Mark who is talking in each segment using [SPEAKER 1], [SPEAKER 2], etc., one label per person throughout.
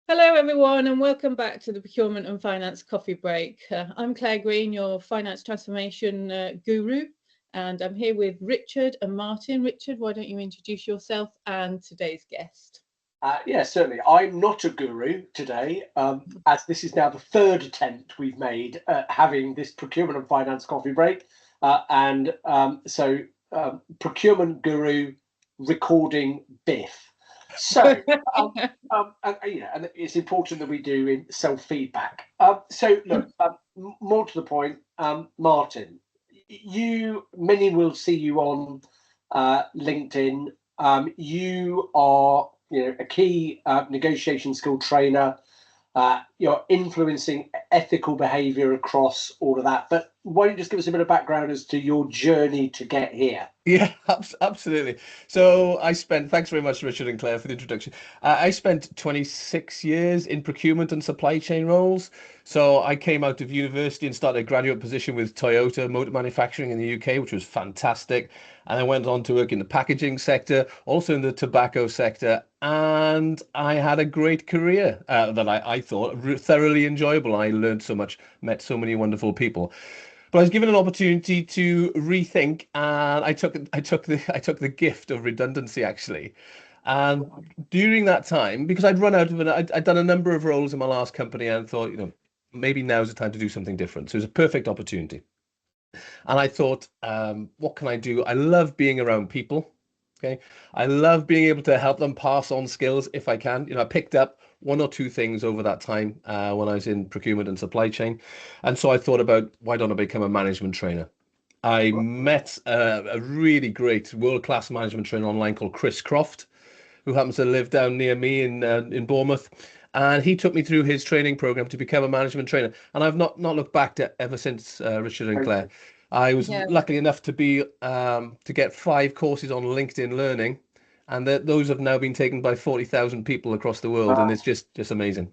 [SPEAKER 1] Hello, everyone, and welcome back to the Procurement and Finance Coffee Break. I'm Claire Green, your finance transformation guru, and I'm here with Richard and Martin. Richard, why don't you introduce yourself and today's guest?
[SPEAKER 2] Yes, certainly. I'm not a guru today, as this is now the third attempt we've made at having this Procurement and Finance Coffee Break. Procurement guru recording Biff. So, and it's important that we do in self-feedback. More to the point, Martin, many will see you on LinkedIn. You are, a key negotiation skill trainer. You're influencing ethical behaviour across all of that. But why don't you just give us a bit of background as to your journey to get here?
[SPEAKER 3] Yeah, absolutely. So thanks very much, Richard and Claire, for the introduction. I spent 26 years in procurement and supply chain roles. So I came out of university and started a graduate position with Toyota Motor Manufacturing in the UK, which was fantastic. And I went on to work in the packaging sector, also in the tobacco sector. And I had a great career that I thought thoroughly enjoyable. I learned so much, met so many wonderful people. But I was given an opportunity to rethink, and I took the gift of redundancy, actually. And during that time, because I'd run out of I'd done a number of roles in my last company, and thought, maybe now's the time to do something different. So it was a perfect opportunity. And I thought, what can I do? I love being around people. Okay, I love being able to help them pass on skills if I can. I picked up one or two things over that time when I was in procurement and supply chain. And so I thought about, why don't I become a management trainer? I met a really great world-class management trainer online called Chris Croft, who happens to live down near me in Bournemouth. And he took me through his training program to become a management trainer. And I've not looked back to ever since, Richard and Claire. I was lucky enough to be to get 5 courses on LinkedIn Learning, and those have now been taken by 40,000 people across the world, and it's just amazing.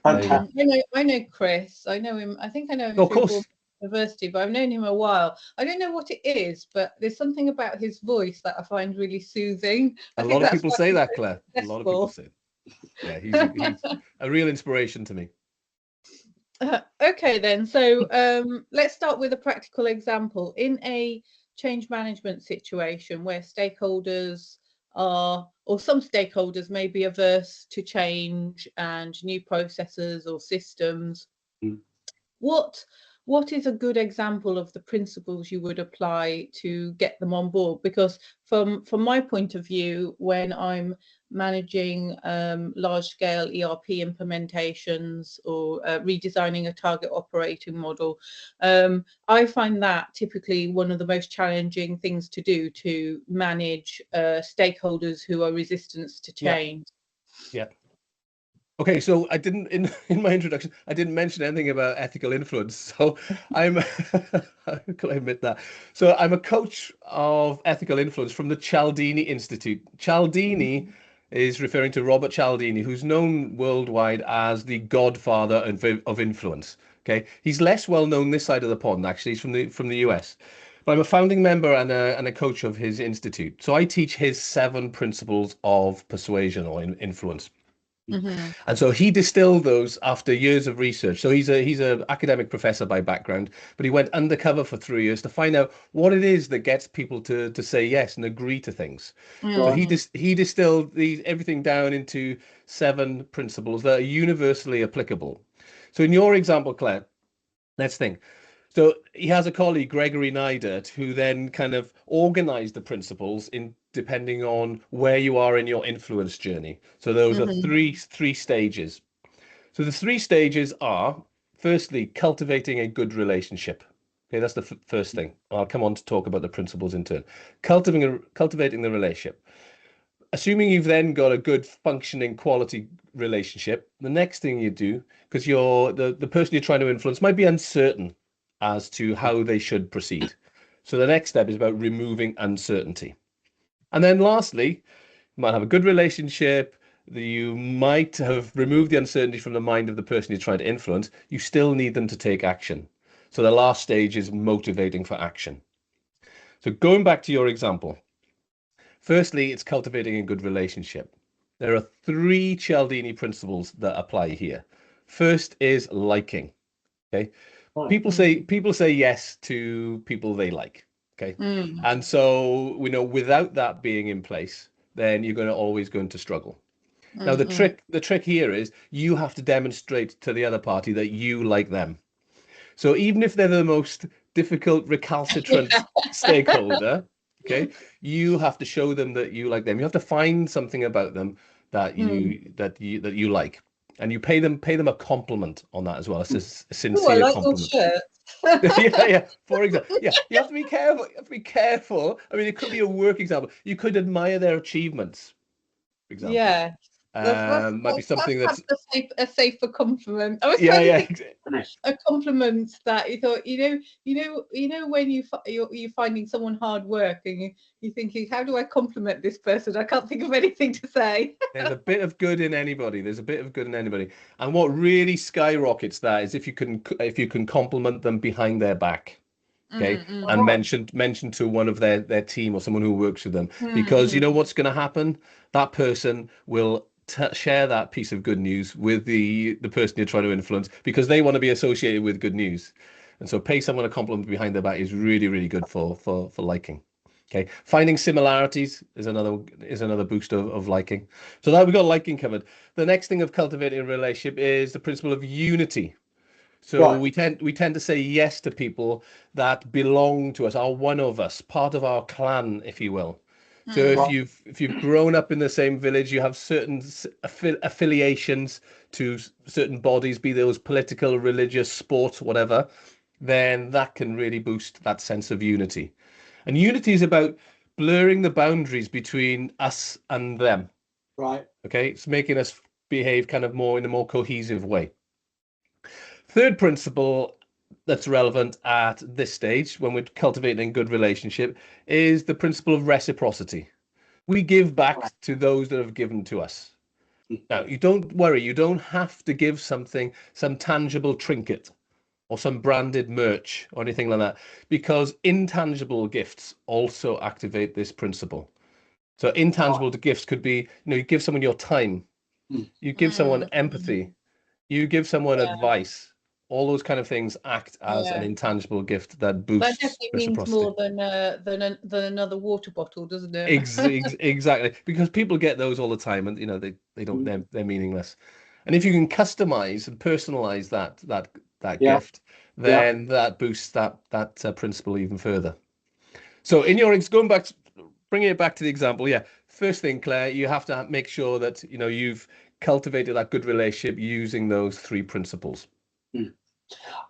[SPEAKER 1] I know Chris. I know him. I think I know him through university, but I've known him a while. I don't know what it is, but there's something about his voice that I find really soothing.
[SPEAKER 3] A lot of people say that, Claire. A lot of people say. Yeah, he's a real inspiration to me.
[SPEAKER 1] Okay, then. So let's start with a practical example. In a change management situation where stakeholders or some stakeholders may be averse to change and new processes or systems, what is a good example of the principles you would apply to get them on board? Because from my point of view, when I'm managing large-scale ERP implementations or redesigning a target operating model, I find that typically one of the most challenging things to do, to manage stakeholders who are resistant to change.
[SPEAKER 3] Yeah. Okay, so I didn't in my introduction, I didn't mention anything about ethical influence. So I'm I admit that. So I'm a coach of ethical influence from the Cialdini Institute. Cialdini is referring to Robert Cialdini, who's known worldwide as the godfather of influence. Okay, he's less well known this side of the pond, actually. He's from the US. But I'm a founding member and a coach of his institute. So I teach his 7 principles of persuasion or influence. And so he distilled those after years of research. So he's a academic professor by background, but he went undercover for 3 years to find out what it is that gets people to say yes and agree to things. So he distilled everything down into 7 principles that are universally applicable. So in your example, Claire, let's think. So he has a colleague, Gregory Neidert, who then kind of organized the principles in depending on where you are in your influence journey. So those are three stages. So the 3 stages are, firstly, cultivating a good relationship. Okay, that's the first thing. I'll come on to talk about the principles in turn. Cultivating the relationship. Assuming you've then got a good functioning quality relationship, the next thing you do, because the person you're trying to influence might be uncertain as to how they should proceed. So the next step is about removing uncertainty. And then lastly, you might have a good relationship, you might have removed the uncertainty from the mind of the person you're trying to influence. You still need them to take action. So the last stage is motivating for action. So going back to your example, firstly, it's cultivating a good relationship. there are 3 Cialdini principles that apply here. First is liking. Okay. People say yes to people they like. Okay. And so we know without that being in place, then you're always going to struggle. Now the trick here is you have to demonstrate to the other party that you like them. So even if they're the most difficult, recalcitrant stakeholder, okay, you have to show them that you like them. You have to find something about them that you like, and you pay them a compliment on that as well. It's a sincere
[SPEAKER 1] I like
[SPEAKER 3] compliment.
[SPEAKER 1] your shirt.
[SPEAKER 3] Yeah. For example, you have to be careful. You have to be careful. I mean, it could be a work example. You could admire their achievements, for example.
[SPEAKER 1] Yeah.
[SPEAKER 3] Might be something that's
[SPEAKER 1] a safer compliment. I was
[SPEAKER 3] trying
[SPEAKER 1] to think a compliment that you thought, when you're finding someone hard work and you're thinking, how do I compliment this person? I can't think of anything to say.
[SPEAKER 3] There's a bit of good in anybody. And what really skyrockets that is if you can compliment them behind their back. Okay, and mention to one of their team or someone who works with them, because you know what's going to happen. That person will share that piece of good news with the person you're trying to influence, because they want to be associated with good news. And so pay someone a compliment behind their back is really, really good for liking. Okay, finding similarities is another boost of liking. So that we've got liking covered. The next thing of cultivating a relationship is the principle of unity. So we tend to say yes to people that belong to us, are one of us, part of our clan, if you will. So if you've grown up in the same village, you have certain affiliations to certain bodies, be those political, religious, sports, whatever, then that can really boost that sense of unity. And unity is about blurring the boundaries between us and them.
[SPEAKER 2] Right.
[SPEAKER 3] Okay, it's making us behave kind of more in a more cohesive way. Third principle that's relevant at this stage when we're cultivating a good relationship is the principle of reciprocity. We give back to those that have given to us. Now, you don't worry, you don't have to give some tangible trinket or some branded merch or anything like that, because intangible gifts also activate this principle. So intangible gifts could be, you give someone your time, you give someone empathy, you give someone advice. All those kind of things act as an intangible gift that boosts
[SPEAKER 1] that definitely means more than another water bottle, doesn't it?
[SPEAKER 3] Exactly, because people get those all the time, and they don't they're meaningless. And if you can customize and personalize that gift, then that boosts that principle even further. So in your bringing it back to the example, first thing, Claire, you have to make sure that you've cultivated that good relationship using those 3 principles.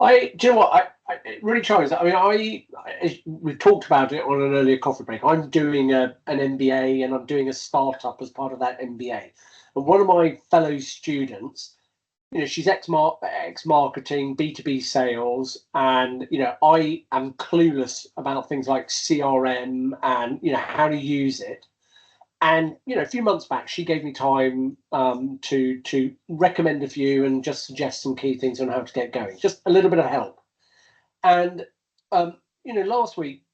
[SPEAKER 2] Do you know what? It really tries. I mean, we talked about it on an earlier coffee break. I'm doing an MBA, and I'm doing a startup as part of that MBA. And one of my fellow students, she's ex-marketing, B2B sales, and I am clueless about things like CRM and how to use it. And a few months back, she gave me time to recommend a few and just suggest some key things on how to get going, just a little bit of help. And last week,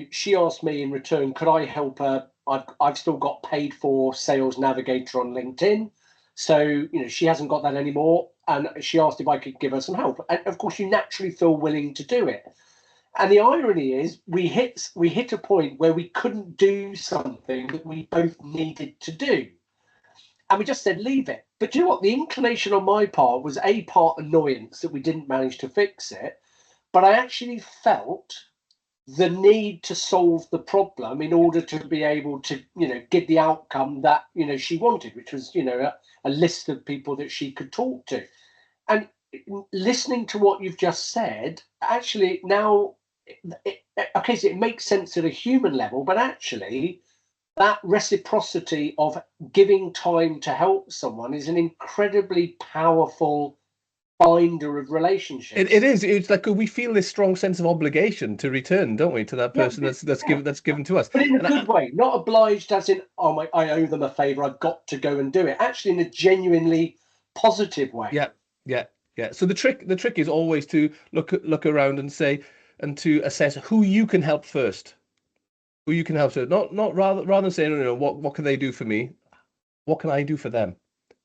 [SPEAKER 2] she asked me in return, could I help her? I've still got paid for Sales Navigator on LinkedIn, so she hasn't got that anymore. And she asked if I could give her some help. And of course, you naturally feel willing to do it. And the irony is, we hit a point where we couldn't do something that we both needed to do, and we just said leave it. But do you know what? The inclination on my part was part annoyance that we didn't manage to fix it, but I actually felt the need to solve the problem in order to be able to get the outcome that she wanted, which was a list of people that she could talk to. And listening to what you've just said, actually now, okay, so it makes sense at a human level, but actually that reciprocity of giving time to help someone is an incredibly powerful binder of relationships.
[SPEAKER 3] It is. It's like we feel this strong sense of obligation to return, don't we, to that person that's given to us.
[SPEAKER 2] But in a good way, not obliged as in, I owe them a favor, I've got to go and do it. Actually, in a genuinely positive way.
[SPEAKER 3] Yeah. So the trick is always to look around and say, and to assess who you can help first. Who you can help. So not rather than saying, what can they do for me? what can I do for them?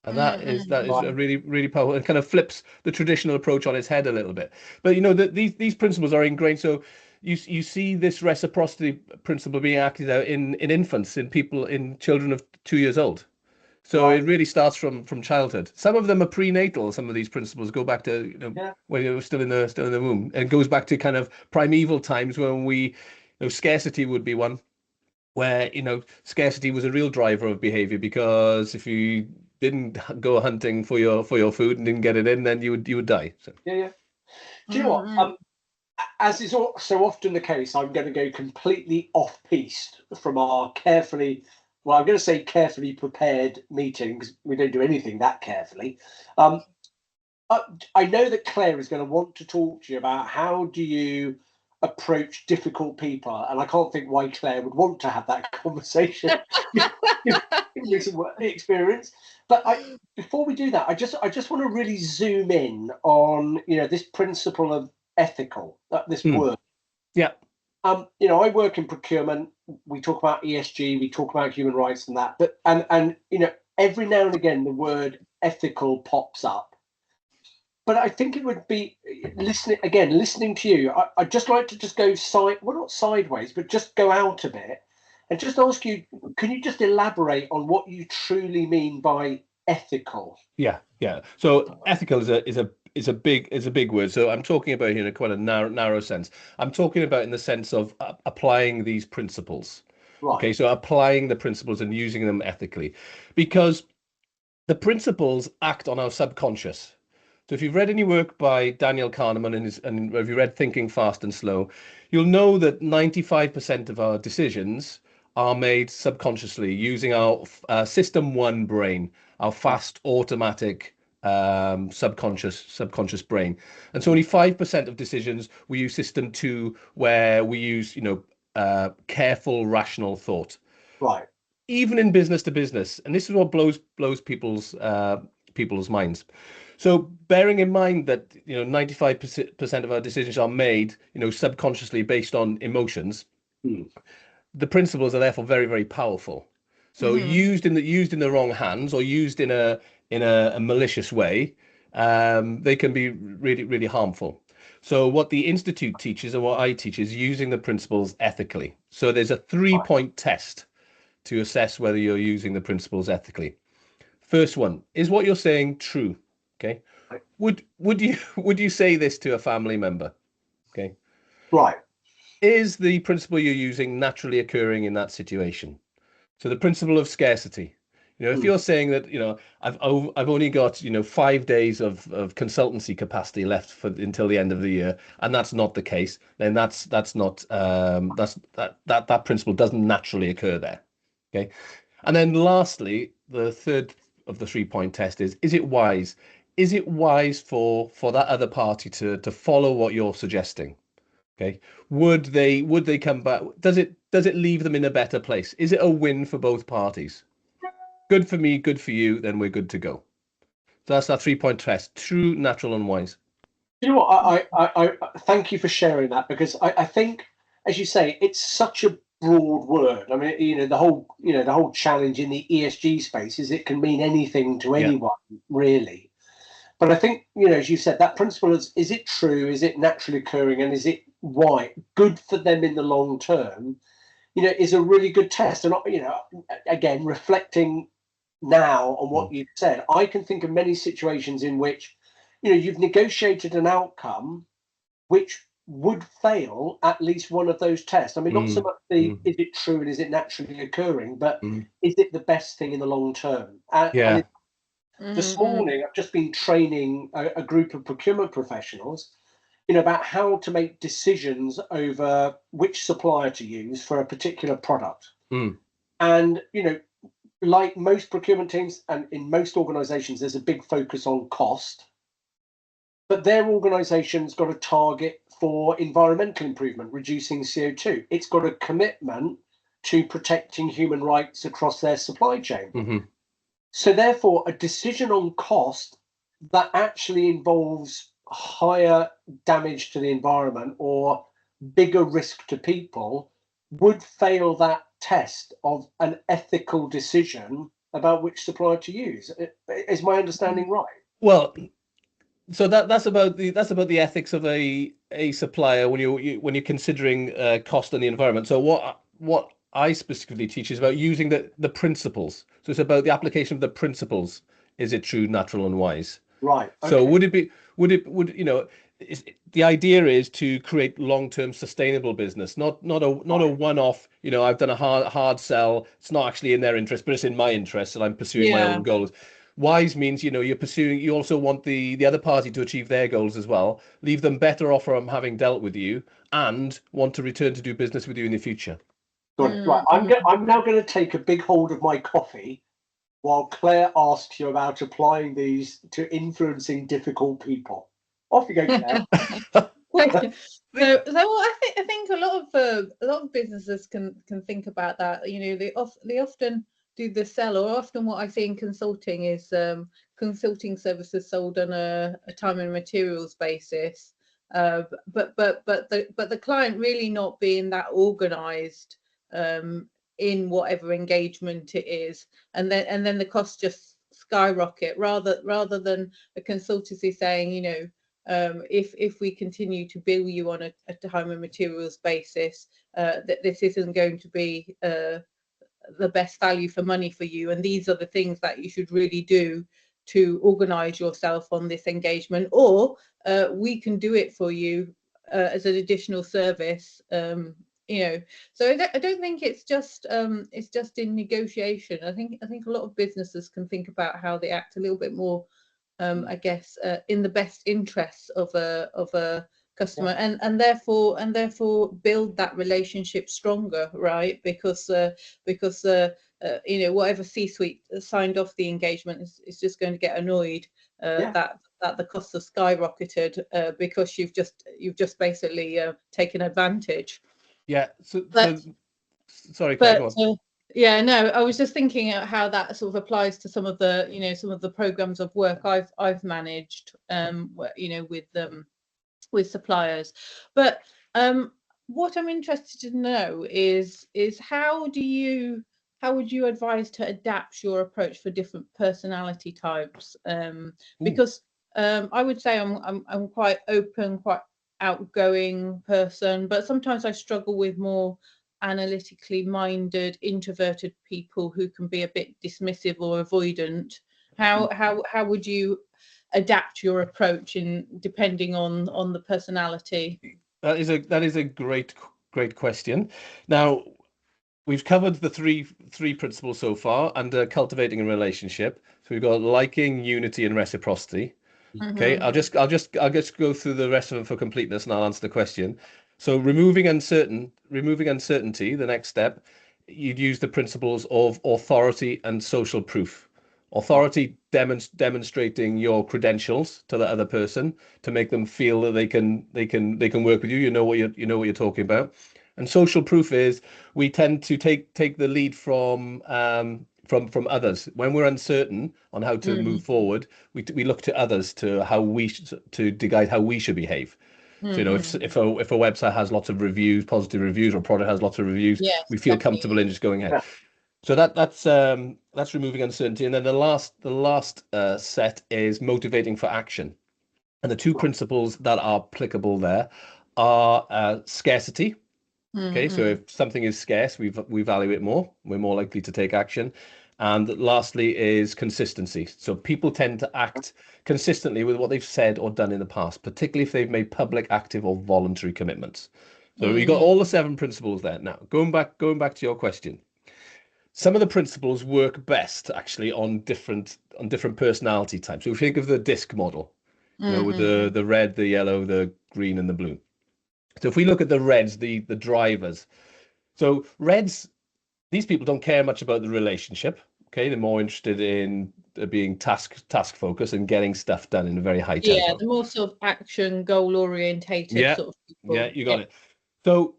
[SPEAKER 3] And that is
[SPEAKER 2] Right.
[SPEAKER 3] a really, really powerful. It kind of flips the traditional approach on its head a little bit. But you know that these principles are ingrained. So you see this reciprocity principle being acted out in infants, in people, in children of 2 years old. So
[SPEAKER 2] Right.
[SPEAKER 3] it really starts from childhood. Some of them are prenatal. Some of these principles go back to
[SPEAKER 2] Yeah.
[SPEAKER 3] when you're still in the womb, and it goes back to kind of primeval times when scarcity would be one where scarcity was a real driver of behavior, because if you didn't go hunting for your food and didn't get it in, then you would die. So
[SPEAKER 2] Yeah. Yeah. Do you know what? As is so often the case, I'm going to go completely off piste from our I'm going to say carefully prepared meeting, because we don't do anything that carefully. I know that Claire is going to want to talk to you about how do you approach difficult people, and I can't think why Claire would want to have that conversation. In recent experience, but before we do that, I just want to really zoom in on this principle of ethical, this word.
[SPEAKER 3] yeah.
[SPEAKER 2] I work in procurement. We talk about ESG, we talk about human rights and that, but and every now and again the word ethical pops up. But I think it would be listening to you. I'd just like to just go not sideways, but just go out a bit and just ask you, can you just elaborate on what you truly mean by ethical?
[SPEAKER 3] Yeah. So ethical is a big word. So I'm talking about here in quite a narrow sense. I'm talking about in the sense of applying these principles.
[SPEAKER 2] Right.
[SPEAKER 3] Okay, so applying the principles and using them ethically, because the principles act on our subconscious. So if you've read any work by Daniel Kahneman and if you read Thinking Fast and Slow, you'll know that 95% of our decisions are made subconsciously using our system one brain, our fast automatic subconscious brain. And so only 5% of decisions we use system two, where we use careful rational thought.
[SPEAKER 2] Right.
[SPEAKER 3] Even in business to business, and this is what blows people's minds. So bearing in mind that 95% of our decisions are made subconsciously based on emotions, the principles are therefore very, very powerful. So used in the wrong hands, or used in a malicious way, they can be really, really harmful. So what the Institute teaches and what I teach is using the principles ethically. So there's a 3-point test to assess whether you're using the principles ethically. First one, is what you're saying true? Okay. Would you say this to a family member? Okay.
[SPEAKER 2] Right.
[SPEAKER 3] Is the principle you're using naturally occurring in that situation? So the principle of scarcity. If you're saying that, I've only got 5 days of consultancy capacity left until the end of the year, and that's not the case, then that principle doesn't naturally occur there. Okay. And then lastly, the third of the 3-point test is it wise? Is it wise for that other party to follow what you're suggesting? Okay. Would they come back? Does it leave them in a better place? Is it a win for both parties? Good for me, good for you, then we're good to go. So that's that 3-point test: true, natural, and wise.
[SPEAKER 2] You know what? I thank you for sharing that, because I think, as you say, it's such a broad word. I mean, the whole challenge in the ESG space is it can mean anything to anyone, really. But I think, as you said, that principle is it true? Is it naturally occurring? And is it good for them in the long term? Is a really good test. And, again, reflecting now on what you've said, I can think of many situations in which, you've negotiated an outcome which would fail at least one of those tests. I mean, not so much is it true and is it naturally occurring, but is it the best thing in the long term? And this morning, I've just been training a group of procurement professionals, about how to make decisions over which supplier to use for a particular product. And, like most procurement teams and in most organizations, there's a big focus on cost. But their organization's got a target for environmental improvement, reducing CO2. It's got a commitment to protecting human rights across their supply chain. So therefore, a decision on cost that actually involves higher damage to the environment or bigger risk to people would fail that test of an ethical decision about which supplier to use. Is my understanding right?
[SPEAKER 3] Well, so that's about the ethics of a supplier when when you're considering cost and the environment. So what I specifically teach is about using the principles. So it's about the application of the principles. Is it true, natural, and wise?
[SPEAKER 2] Right.
[SPEAKER 3] So
[SPEAKER 2] Okay.
[SPEAKER 3] would the idea is to create long-term sustainable business, not a one-off. I've done a hard sell. It's not actually in their interest, but it's in my interest, and I'm pursuing my
[SPEAKER 1] Yeah.
[SPEAKER 3] own goals. Wise means you're pursuing. You also want the other party to achieve their goals as well. Leave them better off from having dealt with you, and want to return to do business with you in the future.
[SPEAKER 2] Got it. Right. I'm now going to take a big hold of my coffee while Claire asks you about applying these to influencing difficult people. Off you go, Claire.
[SPEAKER 1] So I think a lot of businesses can think about that. They often do the sell, or often what I see in consulting is consulting services sold on a time and materials basis. But the client really not being that organized in whatever engagement it is, and then the costs just skyrocket rather than a consultancy saying, if we continue to bill you on a time and materials basis, that this isn't going to be the best value for money for you, and these are the things that you should really do to organize yourself on this engagement, or we can do it for you as an additional service. So I don't think it's just in negotiation. I think a lot of businesses can think about how they act a little bit more, I guess, in the best interests of a customer, and therefore build that relationship stronger, right? Because whatever C-suite signed off the engagement is just going to get annoyed that the costs have skyrocketed because you've just basically taken advantage.
[SPEAKER 3] Yeah. Sorry, Claire, go on.
[SPEAKER 1] Yeah, no, I was just thinking how that sort of applies to some of the programs of work I've managed, with suppliers. But what I'm interested to know is how would you advise to adapt your approach for different personality types? Because I would say I'm quite open, quite outgoing person, but sometimes I struggle with more analytically minded, introverted people who can be a bit dismissive or avoidant. How would you adapt your approach depending on the personality?
[SPEAKER 3] That is a great question. Now, we've covered the three principles so far under cultivating a relationship. So we've got liking, unity, and reciprocity. Okay, I'll just go through the rest of them for completeness, and I'll answer the question. So removing uncertainty, the next step, you'd use the principles of authority and social proof. Authority demonstrating your credentials to the other person to make them feel that they can work with you. You know what you're talking about. And social proof is we tend to take the lead from others when we're uncertain on how to move forward. We look to others to guide how we should behave. So if a website has lots of reviews, positive reviews, or a product has lots of reviews,
[SPEAKER 1] Yes,
[SPEAKER 3] we feel
[SPEAKER 1] definitely.
[SPEAKER 3] comfortable in just going ahead. So that's removing uncertainty, and then the last set is motivating for action. And the two principles that are applicable there are scarcity. Okay, so if something is scarce, we value it more. We're more likely to take action. And lastly is consistency. So people tend to act consistently with what they've said or done in the past, particularly if they've made public, active, or voluntary commitments. So we got all the 7 principles there. Now, going back to your question, some of the principles work best actually on different personality types. So if you think of the disc model, with the red, the yellow, the green, and the blue. So if we look at the reds, the drivers. So reds, these people don't care much about the relationship. Okay, they're more interested in being task focused and getting stuff done in a very high tempo.
[SPEAKER 1] Yeah, the more sort of action goal orientated sort of people.
[SPEAKER 3] Yeah, you got it. So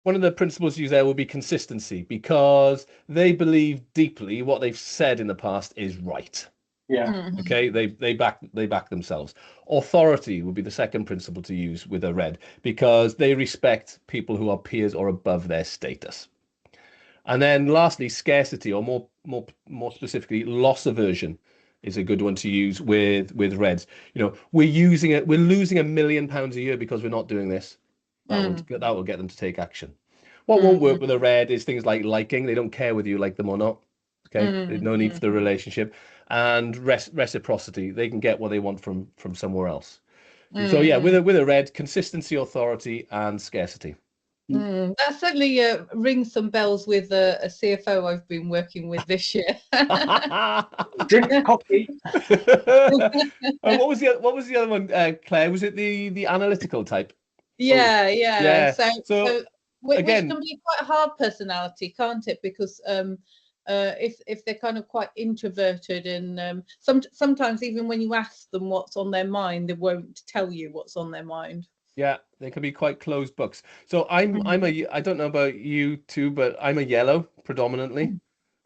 [SPEAKER 3] one of the principles used there will be consistency, because they believe deeply what they've said in the past is right.
[SPEAKER 2] Yeah.
[SPEAKER 3] Okay, they back themselves. Authority would be the second principle to use with a red, because they respect people who are peers or above their status. And then lastly, scarcity, or more specifically, loss aversion is a good one to use with reds. We're losing £1 million a year because we're not doing this. That will get them to take action. What won't work with a red is things like liking. They don't care whether you like them or not. Okay, there's no need for the relationship. And reciprocity. They can get what they want from somewhere else. So yeah, with a red, consistency, authority, and scarcity.
[SPEAKER 1] That certainly rings some bells with a CFO I've been working with this year.
[SPEAKER 2] Drink coffee.
[SPEAKER 3] What was the other one, Claire? Was it the analytical type?
[SPEAKER 1] Yeah.
[SPEAKER 3] So
[SPEAKER 1] which
[SPEAKER 3] again,
[SPEAKER 1] can be quite a hard personality, can't it? Because if they're kind of quite introverted, and sometimes even when you ask them what's on their mind, they won't tell you what's on their mind.
[SPEAKER 3] Yeah, they can be quite closed books. So I don't know about you two, but I'm a yellow predominantly.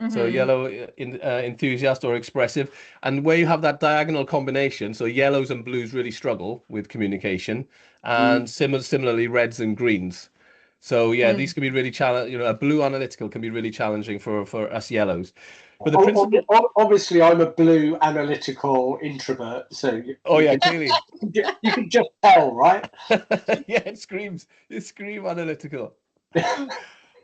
[SPEAKER 3] So yellow enthusiast or expressive. And where you have that diagonal combination, so yellows and blues really struggle with communication, and similarly reds and greens. So yeah, these can be really challenging. A blue analytical can be really challenging for us yellows. But the principle,
[SPEAKER 2] obviously, I'm a blue analytical introvert. So
[SPEAKER 3] clearly
[SPEAKER 2] you can just tell, right?
[SPEAKER 3] Yeah, it screams analytical.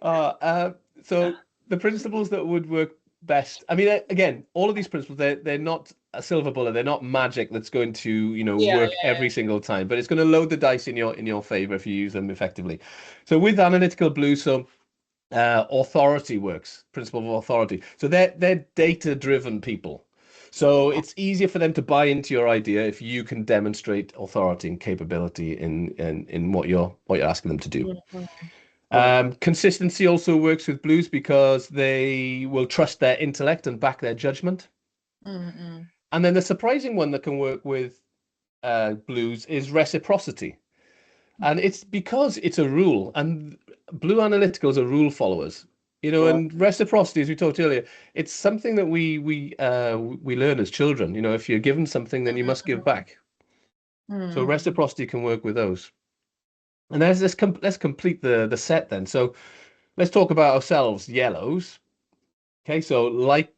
[SPEAKER 3] So the principles that would work best. I mean, again, all of these principles, they're not a silver bullet. They're not magic that's going to work every single time. But it's going to load the dice in your favor if you use them effectively. So with analytical blue, authority works. Principle of authority. So they're data-driven people. So it's easier for them to buy into your idea if you can demonstrate authority and capability in what you're asking them to do. Consistency also works with blues because they will trust their intellect and back their judgment. And then the surprising one that can work with blues is reciprocity. And it's because it's a rule, and blue analyticals are rule followers. And reciprocity, as we talked earlier, it's something that we learn as children. If you're given something, then you must give back. So reciprocity can work with those. And let's complete the set then. So let's talk about ourselves, yellows. Okay, so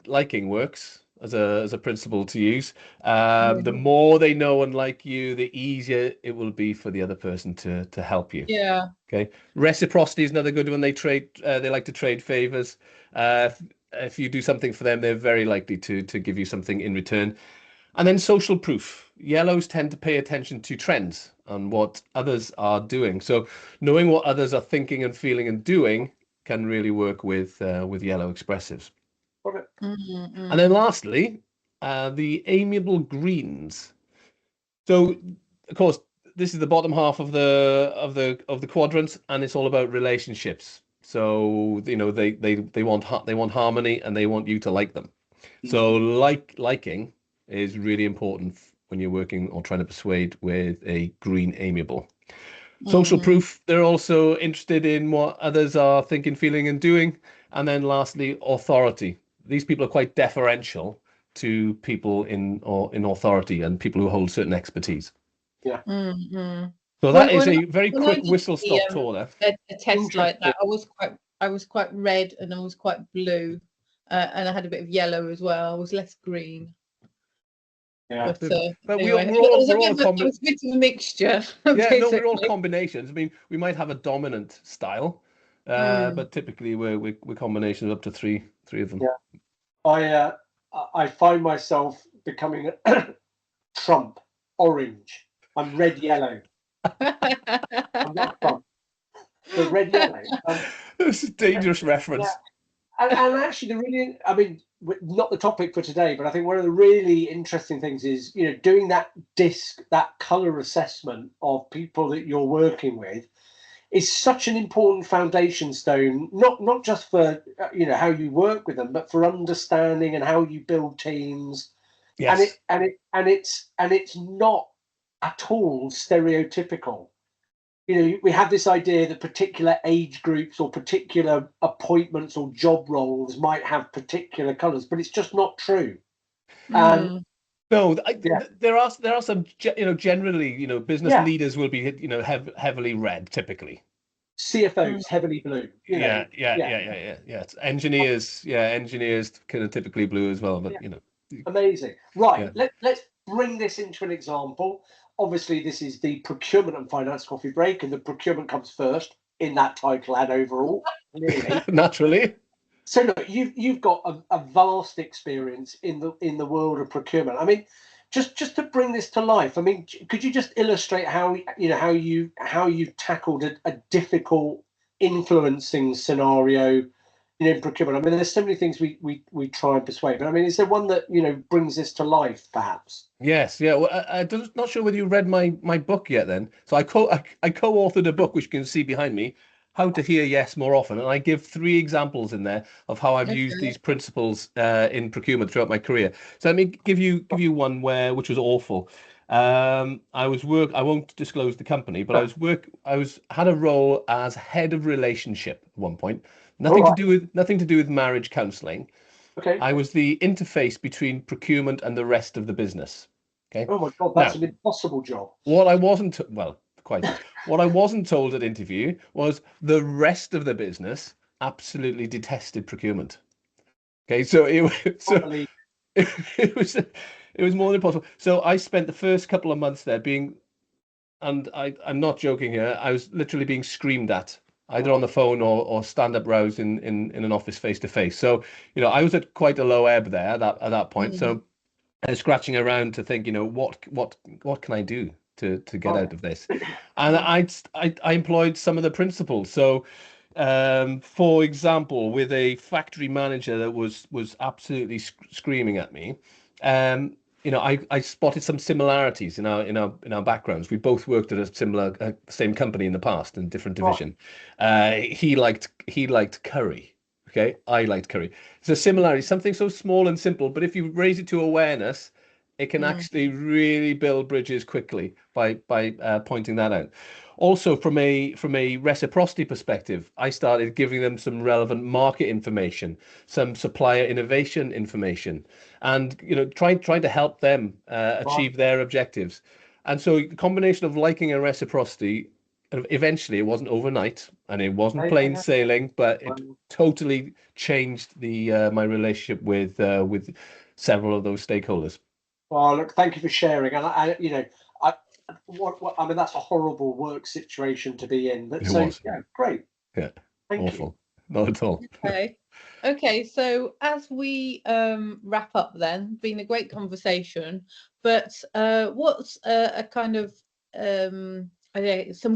[SPEAKER 3] liking works as a principle to use. The more they know and like you, the easier it will be for the other person to help you.
[SPEAKER 1] Yeah.
[SPEAKER 3] Okay. Reciprocity is another good one. They like to trade favors. If you do something for them, they're very likely to give you something in return. And then social proof. Yellows tend to pay attention to trends and what others are doing. So knowing what others are thinking and feeling and doing can really work with yellow expressives. And then lastly, the amiable greens. So of course, this is the bottom half of the quadrant, and it's all about relationships. So they want harmony, and they want you to like them. So liking is really important when you're working or trying to persuade with a green amiable. Social proof, they're also interested in what others are thinking, feeling, and doing. And then lastly, authority. These people are quite deferential to people in authority and people who hold certain expertise.
[SPEAKER 2] Yeah.
[SPEAKER 3] So that is a very quick whistle-stop tour there.
[SPEAKER 1] A test like that, I was quite red and I was quite blue, and I had a bit of yellow as well. I was less green.
[SPEAKER 3] Yeah,
[SPEAKER 1] but
[SPEAKER 3] anyway,
[SPEAKER 1] we're all a bit of a mixture.
[SPEAKER 3] Yeah, no, we're all combinations. I mean, we might have a dominant style, but typically we're combinations up to three of them.
[SPEAKER 2] Yeah, I find myself becoming Trump, orange. I'm red yellow. I'm not Trump. The red yellow.
[SPEAKER 3] This is a dangerous reference.
[SPEAKER 2] Yeah. And actually, not the topic for today, but I think one of the really interesting things is, doing that color assessment of people that you're working with is such an important foundation stone, not just for, how you work with them, but for understanding and how you build teams.
[SPEAKER 3] Yes.
[SPEAKER 2] And it's not at all stereotypical. We have this idea that particular age groups or particular appointments or job roles might have particular colours, but it's just not true.
[SPEAKER 3] No, there are some, generally, business leaders will be, heavily red typically.
[SPEAKER 2] CFOs heavily blue. You know,
[SPEAKER 3] Yeah. It's engineers, engineers kind of typically blue as well, but
[SPEAKER 2] amazing. Right, let's bring this into an example. Obviously, this is the Procurement and Finance Coffee Break, and the procurement comes first in that title and overall, clearly.
[SPEAKER 3] Naturally.
[SPEAKER 2] So look, you've got a vast experience in the world of procurement. I mean, just to bring this to life, I mean, could you just illustrate how you tackled a difficult influencing scenario, in procurement? I mean, there's so many things we try and persuade, but I mean, is there one that brings this to life, perhaps?
[SPEAKER 3] Yes, yeah. Well, I'm not sure whether you read my book yet. Then, so I co-authored a book which you can see behind me, How to Hear Yes More Often, and I give 3 examples in there of how I've used these principles in procurement throughout my career. So let me give you one which was awful. I won't disclose the company, but I had a role as head of relationship at one point. Nothing to do with marriage counselling.
[SPEAKER 2] Okay.
[SPEAKER 3] I was the interface between procurement and the rest of the business. Okay.
[SPEAKER 2] Oh my God, that's an impossible job.
[SPEAKER 3] What I wasn't told at interview was the rest of the business absolutely detested procurement. Okay, so it was more than possible. So I spent the first couple of months there and I'm not joking here, I was literally being screamed at, either on the phone or stand-up rows in an office face to face. So, I was at quite a low ebb there at that point. So I was scratching around to think, what can I do to get out of this? And I employed some of the principles. So, for example, with a factory manager that was absolutely screaming at me, I spotted some similarities in our backgrounds. We both worked at a same company in the past in different division. He liked curry. Okay, I liked curry. It's a similarity, something so small and simple, but if you raise it to awareness, it can actually really build bridges quickly by pointing that out. Also, from a reciprocity perspective, I started giving them some relevant market information, some supplier innovation information, and trying to help them achieve their objectives. And so, the combination of liking and reciprocity, eventually, it wasn't overnight, and it wasn't plain sailing, but it totally changed my relationship with several of those stakeholders.
[SPEAKER 2] Well, look, thank you for sharing. And I mean, that's a horrible work situation to be in. But great.
[SPEAKER 3] Yeah,
[SPEAKER 2] thank
[SPEAKER 3] awful. You. Not at all.
[SPEAKER 1] Okay. So as we wrap up, then, been a great conversation. But what's a kind of some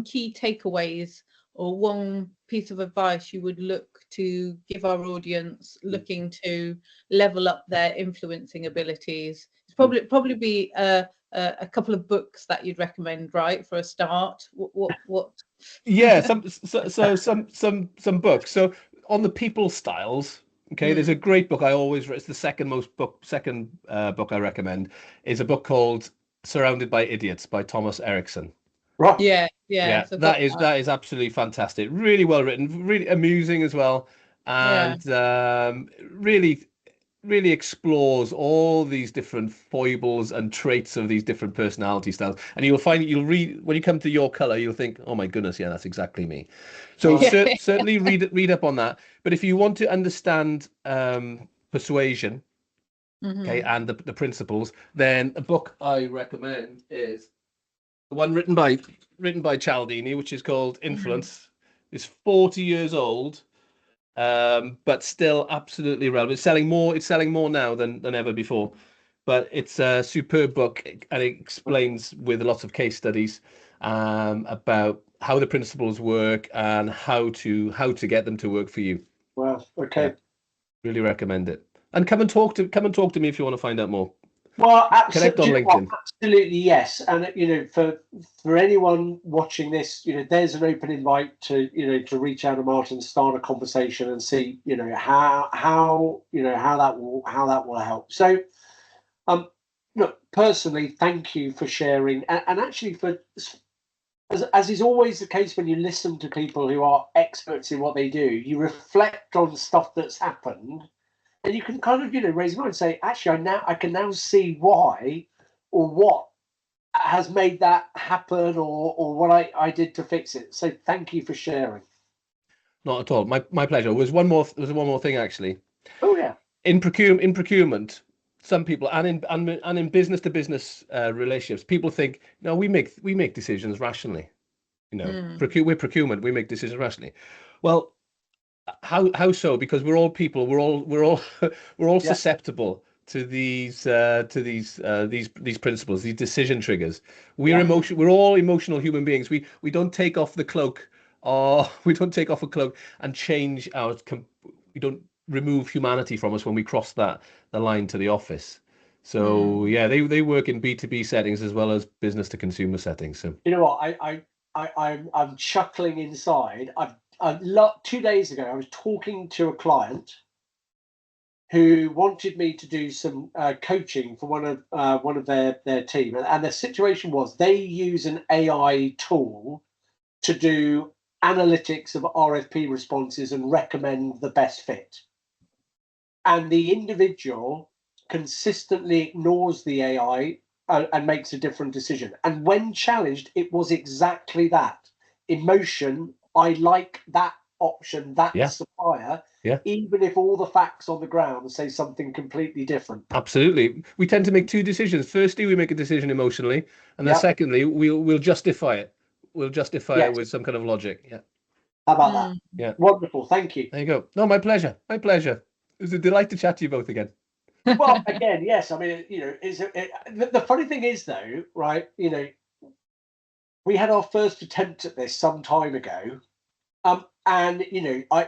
[SPEAKER 1] key takeaways or one piece of advice you would look to give our audience looking to level up their influencing abilities? It's probably be a couple of books that you'd recommend, right, for a start. What?
[SPEAKER 3] Yeah, some books. So on the people styles, okay, there's a great book it's the second book I recommend, is a book called Surrounded by Idiots by Thomas Erickson.
[SPEAKER 2] Right.
[SPEAKER 3] Yeah,
[SPEAKER 1] So
[SPEAKER 3] that is absolutely fantastic. Really well written, really amusing as well, and really explores all these different foibles and traits of these different personality styles. And you'll read, when you come to Your Color, you'll think, oh my goodness, yeah, that's exactly me. So certainly read up on that. But if you want to understand persuasion, okay, and the principles, then a book I recommend is the one written by Cialdini, which is called Influence. It's 40 years old, but still absolutely relevant. It's selling more now than ever before. But it's a superb book, and it explains with lots of case studies about how the principles work and how to get them to work for you.
[SPEAKER 2] Well, okay.
[SPEAKER 3] Yeah, really recommend it. And come and talk to me if you want to find out more.
[SPEAKER 2] Well,
[SPEAKER 3] Connect on LinkedIn.
[SPEAKER 2] Absolutely, yes. And for anyone watching this, there's an open invite to reach out to Martin, start a conversation, and see how that will help. So, look, personally, thank you for sharing, and actually for. As is always the case when you listen to people who are experts in what they do, you reflect on stuff that's happened. And you can kind of, raise your mind and say, actually, I can now see why or what has made that happen, or what I did to fix it. So thank you for sharing.
[SPEAKER 3] Not at all. My pleasure. There's one more thing actually.
[SPEAKER 2] Oh yeah.
[SPEAKER 3] In procurement, some people and in business to business relationships, people think, no, we make decisions rationally. You know, we're procurement, we make decisions rationally. Well, how so? Because we're all people. We're all susceptible to these principles, these decision triggers. We're all emotional human beings. We don't take off the cloak, or we don't take off a cloak and change we don't remove humanity from us when we cross the line to the office. So yeah, they work in B2B settings as well as business to consumer settings. So
[SPEAKER 2] you know what, I'm chuckling inside. 2 days ago, I was talking to a client who wanted me to do some coaching for one of their team, and the situation was they use an AI tool to do analytics of RFP responses and recommend the best fit. And the individual consistently ignores the AI and makes a different decision. And when challenged, it was exactly that. Emotion, I like that option, that supplier, even if all the facts on the ground say something completely different.
[SPEAKER 3] Absolutely. We tend to make two decisions. Firstly, we make a decision emotionally, and then secondly, we'll justify it. We'll justify it with some kind of logic. Yeah.
[SPEAKER 2] How about that?
[SPEAKER 3] Yeah.
[SPEAKER 2] Wonderful. Thank you.
[SPEAKER 3] There you go. No, my pleasure. My pleasure. It was a delight to chat to you both again.
[SPEAKER 2] Well, again, yes. I mean, the funny thing is, though, right? We had our first attempt at this some time ago, and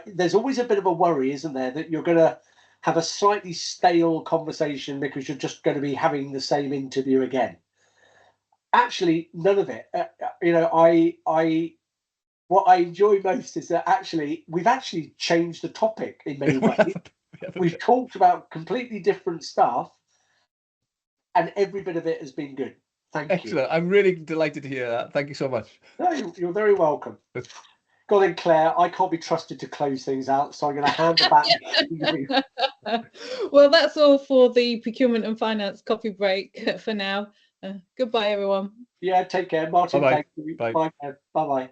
[SPEAKER 2] there's always a bit of a worry, isn't there, that you're going to have a slightly stale conversation because you're just going to be having the same interview again. Actually, none of it. What I enjoy most is that we've actually changed the topic in many ways. We've talked about completely different stuff, and every bit of it has been good. Thank you.
[SPEAKER 3] Excellent. I'm really delighted to hear that. Thank you so much.
[SPEAKER 2] No, you're very welcome. Go then, Claire. I can't be trusted to close things out, so I'm going to hand it back to you.
[SPEAKER 1] Well, that's all for the Procurement and Finance Coffee Break for now. Goodbye, everyone.
[SPEAKER 2] Yeah, take care. Martin,
[SPEAKER 3] Bye-bye.
[SPEAKER 2] thank you.
[SPEAKER 3] Bye.
[SPEAKER 2] Bye. Bye-bye.